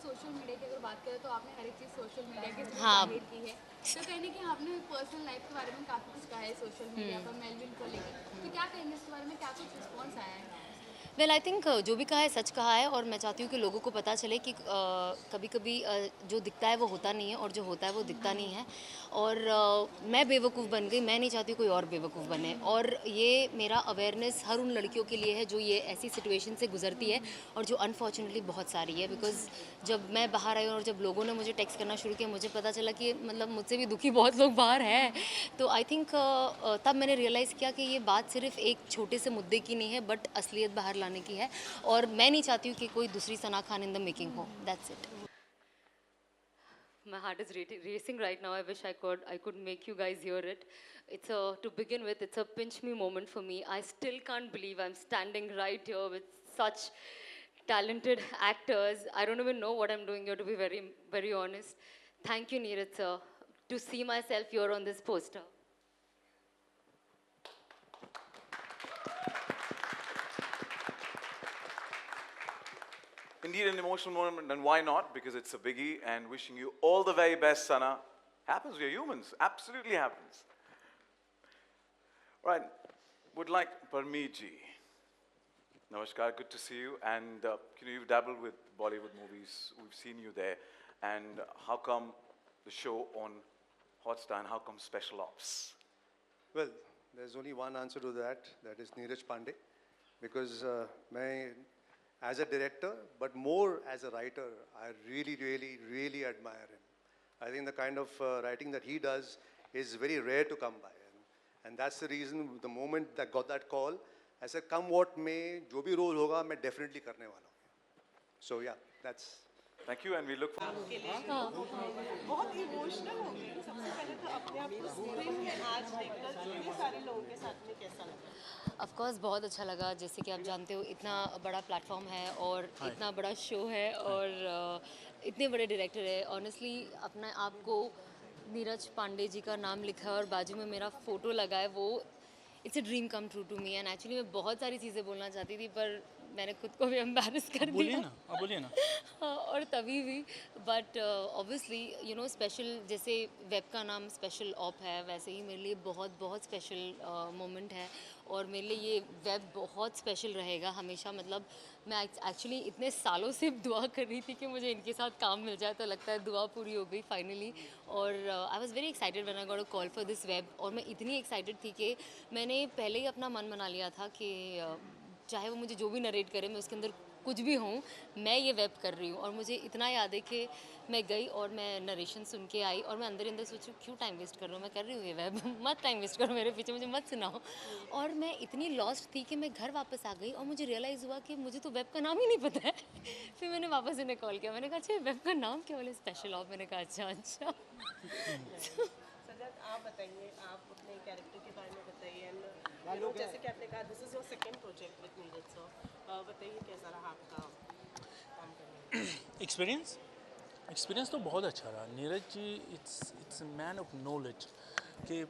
Social media की अगर बात करें तो आपने हर एक चीज़ सोशल मीडिया के थ्रू हाँ। जाहिर की है। तो कहीं न कहीं आपने पर्सनल लाइफ के बारे में काफ़ी कुछ कहा है सोशल मीडिया पर मेलविन को लेके। तो क्या कहेंगे इसके बारे में, क्या कुछ रिस्पॉन्स आया है? वेल आई थिंक जो भी कहा है सच कहा है, और मैं चाहती हूँ कि लोगों को पता चले कि कभी कभी जो दिखता है वो होता नहीं है, और जो होता है वो दिखता नहीं है। और मैं बेवकूफ़ बन गई, मैं नहीं चाहती कोई और बेवकूफ़ बने। और ये मेरा अवेयरनेस हर उन लड़कियों के लिए है जो ये ऐसी सिचुएशन से गुजरती है, और जो अनफॉर्चुनेटली बहुत सारी है। बिकॉज जब मैं बाहर आई और जब लोगों ने मुझे टेक्स्ट करना शुरू किया, मुझे पता चला कि मतलब मुझसे भी दुखी बहुत लोग बाहर हैं। तो आई थिंक तब मैंने रियलाइज़ किया कि ये बात सिर्फ एक छोटे से मुद्दे की नहीं है, बट असलियत बाहर लाने की है। और मैं नहीं चाहती हूँ कि कोई दूसरी Sana Khan in the making हो। That's it. My heart is racing right now. I wish I could make you guys hear it. It's a To begin with, it's a pinch me moment for me. I still can't believe I'm standing right here with such talented actors. I don't even know what I'm doing here, to be very very honest. Thank you, Neeraj sir, to see myself here on this poster. Indeed, an emotional moment, and why not? Because it's a biggie, and wishing you all the very best, Sana. Happens, we're humans. Absolutely happens. Right, would like Parmeet ji. Namaskar, good to see you. And you've dabbled with Bollywood movies. We've seen you there. And how come the show on Hotstar, and how come Special Ops? Well, there's only one answer to that. That is Neeraj Pandey, because as a director, but more as a writer, I really, really, really admire him. I think the kind of writing that he does is very rare to come by, and that's the reason. The moment that got that call, I said, "Come what may, जो भी role होगा, मैं definitely करने वाला हूँ." So yeah, that's. Thank you, and we look forward. आपके लिए बहुत इमोशनल हो गई। सबसे पहले तो अपने आप को स्क्रीन में आज देखकर इतने सारे लोगों के साथ में कैसा लगा? ऑफ कोर्स बहुत अच्छा लगा। जैसे कि आप जानते हो, इतना बड़ा प्लेटफॉर्म है और इतना बड़ा शो है, और इतने बड़े डायरेक्टर है। ऑनेस्टली अपने आप को नीरज पांडे जी का नाम लिखा है और बाजू में मेरा फ़ोटो लगा है, वो it's a dream come true to me. And actually मैं बहुत सारी चीज़ें बोलना चाहती थी, पर मैंने खुद को भी एम्बैरस कर बोलिए दिया। ना, आप बोलिए ना। हाँ, और तभी भी बट ऑब्वियसली स्पेशल, जैसे वेब का नाम स्पेशल ऑप है, वैसे ही मेरे लिए बहुत बहुत स्पेशल मोमेंट है। और मेरे लिए ये वेब बहुत स्पेशल रहेगा हमेशा। मतलब मैं एक्चुअली इतने सालों से दुआ कर रही थी कि मुझे इनके साथ काम मिल जाए, तो लगता है दुआ पूरी हो गई फाइनली। और I was very excited when I got a call for this web. और मैं इतनी एक्साइटेड थी कि मैंने पहले ही अपना मन बना लिया था कि चाहे वो मुझे जो भी नरेट करे, मैं उसके अंदर कुछ भी हूँ, मैं ये वेब कर रही हूँ। और मुझे इतना याद है कि मैं गई और मैं नरेशन सुन के आई, और मैं अंदर अंदर सोचूँ क्यों टाइम वेस्ट कर रहा हूँ, मैं कर रही हूँ ये वेब। मत टाइम वेस्ट करो मेरे पीछे, मुझे मत सुनाओ। और मैं इतनी लॉस्ट थी कि मैं घर वापस आ गई, और मुझे रियलाइज़ हुआ कि मुझे तो वेब का नाम ही नहीं पता है। फिर मैंने वापस इन्हें कॉल किया, मैंने कहा अच्छा वेब का नाम क्या? बोले स्पेशल ऑफ। मैंने कहा अच्छा अच्छा। सजत, आप बताइए, आप अपने कैरेक्टर के बारे में बताइए। एंड जैसे कि आपने कहा, this is your second project with Neeraj sir. बताइए कैसा रहा आपका काम करने में? एक्सपीरियंस तो बहुत अच्छा रहा। Neeraj ji it's man of knowledge कि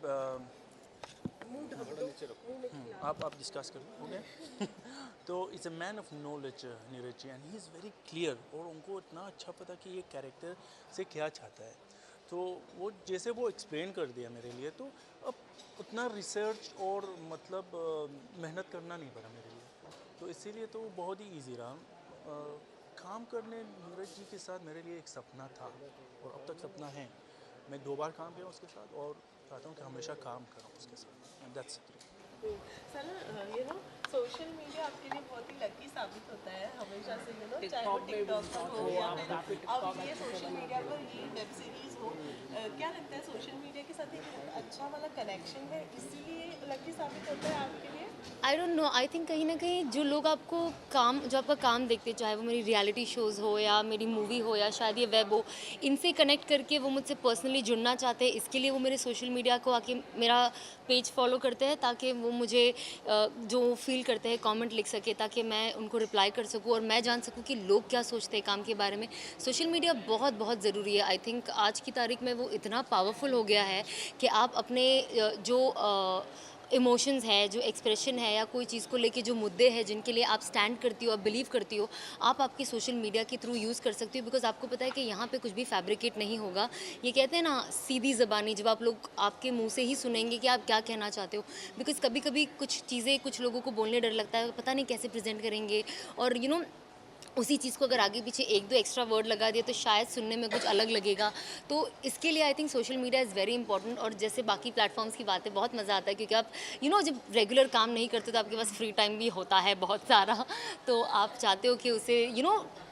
आप डिस्कस करो, ओके। तो it's a man of knowledge Neeraj ji, and he is very clear. और उनको इतना अच्छा पता कि ये कैरेक्टर से क्या चाहता है। तो वो जैसे वो एक्सप्लेन कर दिया मेरे लिए, तो अब उतना रिसर्च और मतलब मेहनत करना नहीं पड़ा मेरे लिए। तो इसीलिए तो बहुत ही ईजी रहा। काम करने नीरज जी के साथ मेरे लिए एक सपना था, और अब तक सपना है। मैं 2 बार काम किया उसके साथ, और चाहता हूँ कि हमेशा काम करूँ उसके साथ, and that's it. Sir, social media आपके लिए बहुत ही लकी साबित होता है हमेशा से। चाहे वो टिकटॉक पर हो या फिर अब ये सोशल मीडिया पर ये वेब सीरीज हो, क्या लगता है सोशल मीडिया के साथ एक अच्छा वाला कनेक्शन है, इसीलिए लकी साबित होता है आपके लिए? I don't know, I think कहीं ना कहीं जो लोग आपको जो आपका काम देखते हैं, चाहे वो मेरी रियलिटी शोज़ हो या मेरी मूवी हो या शायद ये वेब हो, इनसे कनेक्ट करके वो मुझसे पर्सनली जुड़ना चाहते हैं। इसके लिए वो मेरे सोशल मीडिया को आके मेरा पेज फॉलो करते हैं, ताकि वो मुझे जो फील करते हैं कमेंट लिख सके, ताकि मैं उनको रिप्लाई कर सकूँ और मैं जान सकूँ कि लोग क्या सोचते हैं काम के बारे में। सोशल मीडिया बहुत बहुत ज़रूरी है। आई थिंक आज की तारीख में वो इतना पावरफुल हो गया है कि आप अपने जो इमोशंस है, जो एक्सप्रेशन है या कोई चीज़ को लेके जो मुद्दे हैं जिनके लिए आप स्टैंड करती हो, आप बिलीव करती हो, आप आपके सोशल मीडिया के थ्रू यूज़ कर सकती हो, बिकॉज आपको पता है कि यहाँ पे कुछ भी फैब्रिकेट नहीं होगा। ये कहते हैं ना सीधी ज़बानी, जब आप लोग आपके मुंह से ही सुनेंगे कि आप क्या कहना चाहते हो, बिकॉज कभी कभी कुछ चीज़ें कुछ लोगों को बोलने डर लगता है, पता नहीं कैसे प्रेजेंट करेंगे, और उसी चीज़ को अगर आगे पीछे एक दो एक्स्ट्रा वर्ड लगा दिया तो शायद सुनने में कुछ अलग लगेगा। तो इसके लिए I think social media is very important. और जैसे बाकी प्लेटफॉर्म्स की बातें, बहुत मज़ा आता है क्योंकि आप जब रेगुलर काम नहीं करते तो आपके पास फ्री टाइम भी होता है बहुत सारा, तो आप चाहते हो कि उसे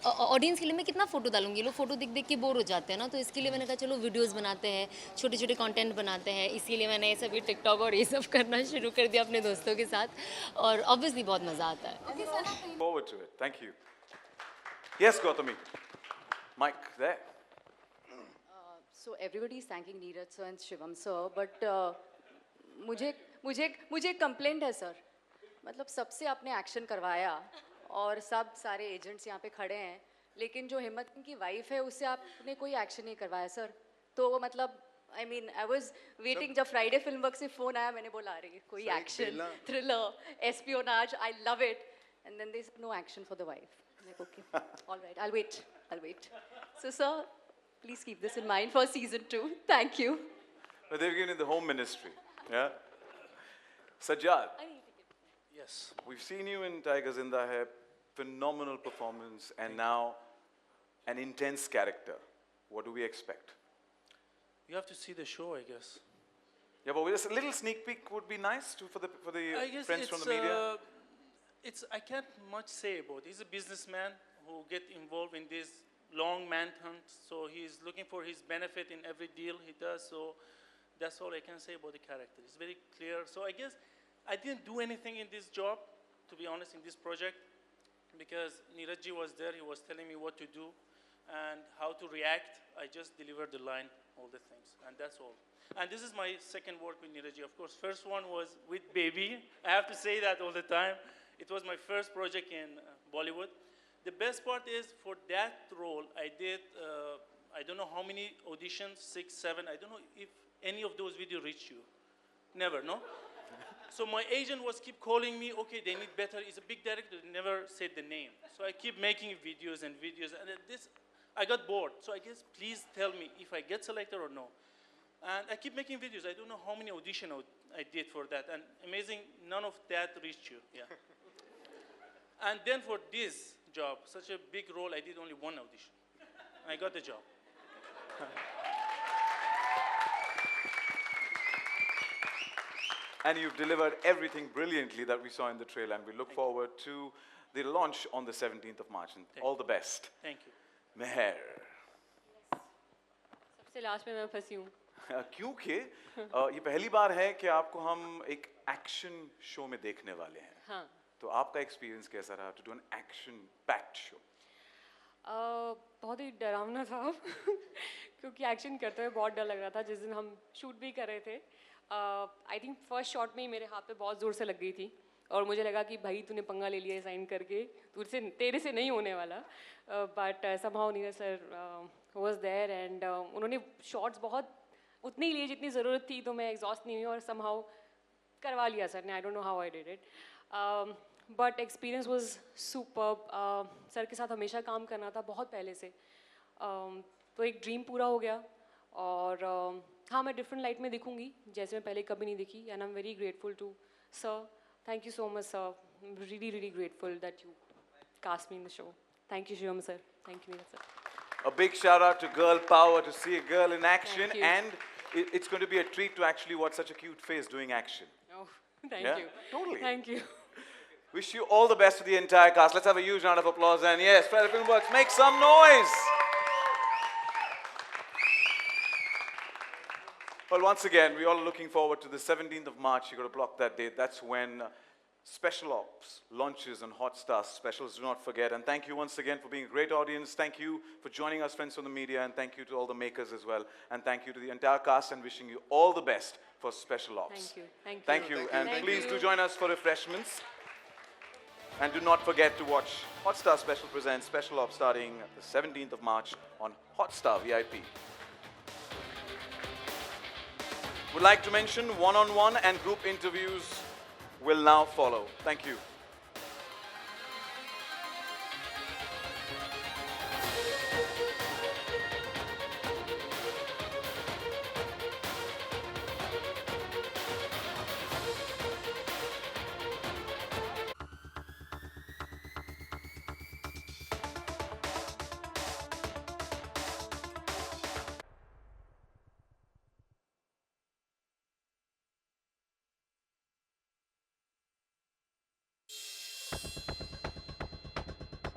ऑडियंस के लिए मैं कितना फ़ोटो डालूंगी, लोग फ़ोटो देख देख के बोर हो जाते हैं ना, तो इसके लिए मैंने कहा चलो वीडियोज़ बनाते हैं, छोटे छोटे कंटेंट बनाते हैं। इसीलिए मैंने सभी टिकटॉक और ये सब करना शुरू कर दिया अपने दोस्तों के साथ, और ऑब्वियसली बहुत मज़ा आता है। ओके सना, कहीं Forward to it. Thank you. Yes, Gautami. Mike, there. So everybody is thanking Neeraj sir and Shivam sir, but मुझे मुझे मुझे एक कंप्लेंट है सर। मतलब सबसे आपने एक्शन करवाया और सब सारे एजेंट्स यहाँ पे खड़े हैं, लेकिन जो हिम्मत की वाइफ है उससे आपने कोई एक्शन नहीं करवाया सर। तो मतलब I mean I was waiting, जब फ्राइडे फिल्म वर्क से फ़ोन आया मैंने बोला अरे कोई action thriller espionage, I love it, and then there is no action for the wife. Okay, all right, I'll wait. So, sir, please keep this in mind for season 2. Thank you. But they've given you the home ministry. Yeah? Sajjad, Yes. we've seen you in Tiger Zinda Hai, phenomenal performance, and now an intense character. What do we expect? You have to see the show, I guess. Yeah, but just a little sneak peek would be nice for the I guess friends from the media. I can't much say about it. He's a businessman who get involved in this long manhunt, so he's looking for his benefit in every deal he does. So that's all I can say about the character. It's very clear. So I guess I didn't do anything in this job, to be honest, in this project, because Neeraj ji was there. He was telling me what to do and how to react. I just delivered the line, all the things, and that's all. And this is my second work with Neeraj ji. Of course, first one was with Baby. I have to say that all the time. It was my first project in Bollywood. The best part is for that role, I did, I don't know how many auditions, 6, 7. I don't know if any of those videos reached you. Never, no? So my agent was keep calling me, okay, they need better. He's a big director, they never said the name. So I keep making videos and videos. And this, I got bored. So I guess, please tell me if I get selected or no. And I keep making videos. I don't know how many auditions I did for that. And amazing, none of that reached you. Yeah. And then for this job, such a big role, I did only one audition. I got the job. And you've delivered everything brilliantly that we saw in the trailer, and we look forward to the launch on the 17th of March. And all the best. Thank you. Meher. सबसे last में मैं फंसी हूँ। क्योंकि ये पहली बार है कि आपको हम एक एक्शन शो में देखने वाले हैं। हाँ। तो आपका एक्सपीरियंस कैसा रहा to do an action packed show? बहुत ही डरावना था क्योंकि एक्शन करते हुए बहुत डर लग रहा था। जिस दिन हम शूट भी कर रहे थे, आई थिंक फर्स्ट शॉट में ही मेरे हाथ पे बहुत ज़ोर से लग गई थी और मुझे लगा कि भाई तूने पंगा ले लिया साइन करके, तेरे से नहीं होने वाला। But somehow Neeraj sir was there and उन्होंने शॉट्स बहुत उतनी ही लिए जितनी ज़रूरत थी, तो मैं एग्जॉस्ट नहीं हुई और समहाउ करवा लिया सर ने। I don't know how I did it, but experience was superb. Sir के साथ हमेशा काम करना था बहुत पहले से, तो एक ड्रीम पूरा हो गया। और हाँ, मैं डिफरेंट लाइट में दिखूंगी जैसे मैं पहले कभी नहीं दिखी, and I am very grateful to sir. Thank you so much sir, really really grateful that you cast me in the show. Thank you Shivam sir, thank you Neeraj sir. A big shout out to Girl Power, to see a girl in action, Thank you. and it's going to be a treat to actually watch such a cute face doing action. Oh, thank Yeah, you. totally. Thank you. Wish you all the best to the entire cast. Let's have a huge round of applause. And yes, Friday Filmworks, make some noise. Well, once again, we all are looking forward to the 17th of March. You've got to block that date. That's when Special Ops launches on Hotstar Specials. Do not forget. And thank you once again for being a great audience. Thank you for joining us, friends from the media. And thank you to all the makers as well. And thank you to the entire cast, and wishing you all the best for Special Ops. Thank you. Thank you. Thank you. And Thank please you. do join us for refreshments. And do not forget to watch Hotstar Special presents Special Ops starting the 17th of March on Hotstar VIP. Would like to mention one-on-one and group interviews will now follow. Thank you.